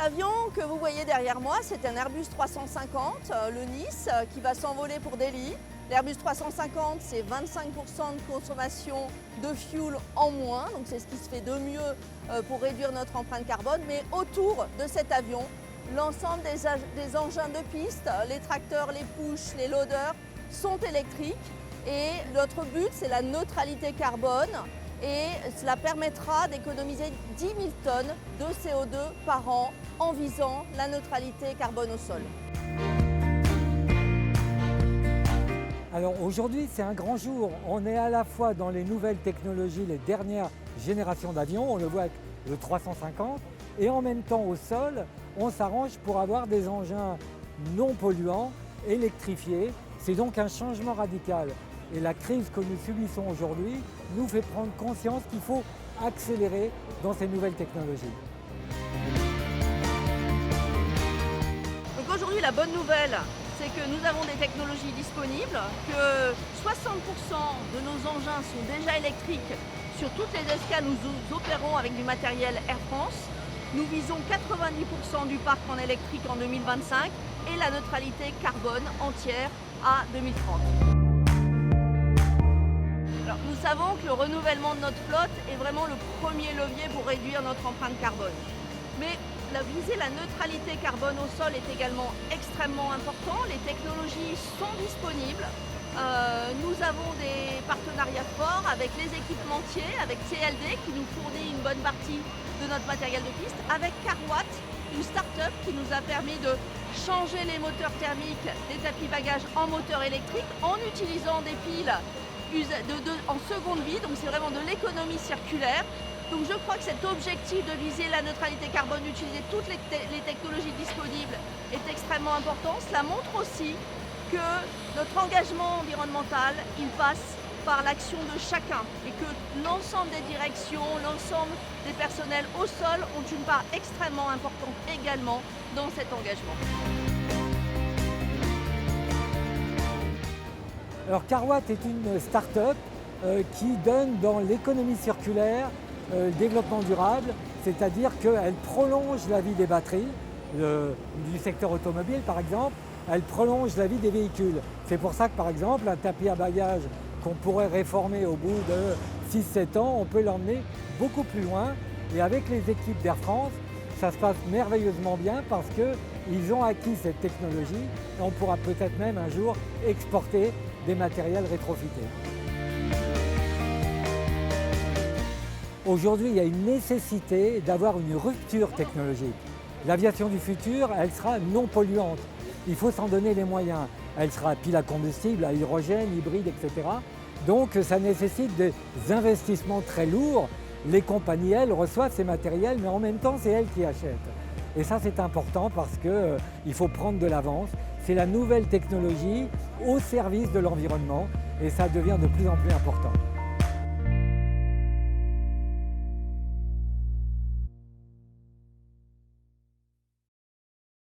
L'avion que vous voyez derrière moi, c'est un Airbus 350, le Nice, qui va s'envoler pour Delhi. L'Airbus 350, c'est 25% de consommation de fuel en moins, donc c'est ce qui se fait de mieux pour réduire notre empreinte carbone. Mais autour de cet avion, l'ensemble des engins de piste, les tracteurs, les pushs, les loaders sont électriques. Et notre but, c'est la neutralité carbone. Et cela permettra d'économiser 10 000 tonnes de CO2 par an en visant la neutralité carbone au sol. Alors aujourd'hui, c'est un grand jour. On est à la fois dans les nouvelles technologies, les dernières générations d'avions, on le voit avec le 350, et en même temps au sol, on s'arrange pour avoir des engins non polluants, électrifiés. C'est donc un changement radical. Et la crise que nous subissons aujourd'hui nous fait prendre conscience qu'il faut accélérer dans ces nouvelles technologies. Donc aujourd'hui, la bonne nouvelle, c'est que nous avons des technologies disponibles, que 60% de nos engins sont déjà électriques sur toutes les escales où nous opérons avec du matériel Air France. Nous visons 90% du parc en électrique en 2025 et la neutralité carbone entière à 2030. Alors, nous savons que le renouvellement de notre flotte est vraiment le premier levier pour réduire notre empreinte carbone. Mais viser la neutralité carbone au sol est également extrêmement important. Les technologies sont disponibles. Nous avons des partenariats forts avec les équipementiers, avec CLD qui nous fournit une bonne partie de notre matériel de piste, avec Carwatt, une start-up qui nous a permis de changer les moteurs thermiques des tapis bagages en moteurs électriques en utilisant des piles en seconde vie, donc c'est vraiment de l'économie circulaire. Donc je crois que cet objectif de viser la neutralité carbone, d'utiliser toutes les technologies disponibles est extrêmement important. Cela montre aussi que notre engagement environnemental, il passe par l'action de chacun et que l'ensemble des directions, l'ensemble des personnels au sol ont une part extrêmement importante également dans cet engagement. Alors Carwatt est une start-up qui donne dans l'économie circulaire le développement durable, c'est-à-dire qu'elle prolonge la vie des batteries, du secteur automobile par exemple, elle prolonge la vie des véhicules. C'est pour ça que par exemple un tapis à bagages qu'on pourrait réformer au bout de 6-7 ans, on peut l'emmener beaucoup plus loin. Et avec les équipes d'Air France, ça se passe merveilleusement bien parce qu'ils ont acquis cette technologie et on pourra peut-être même un jour exporter des matériels rétrofités. Aujourd'hui, il y a une nécessité d'avoir une rupture technologique. L'aviation du futur, elle sera non polluante. Il faut s'en donner les moyens. Elle sera pile à combustible, à hydrogène, hybride, etc. Donc ça nécessite des investissements très lourds. Les compagnies, elles, reçoivent ces matériels, mais en même temps, c'est elles qui achètent. Et ça, c'est important parce qu'il faut prendre de l'avance. C'est la nouvelle technologie au service de l'environnement et ça devient de plus en plus important.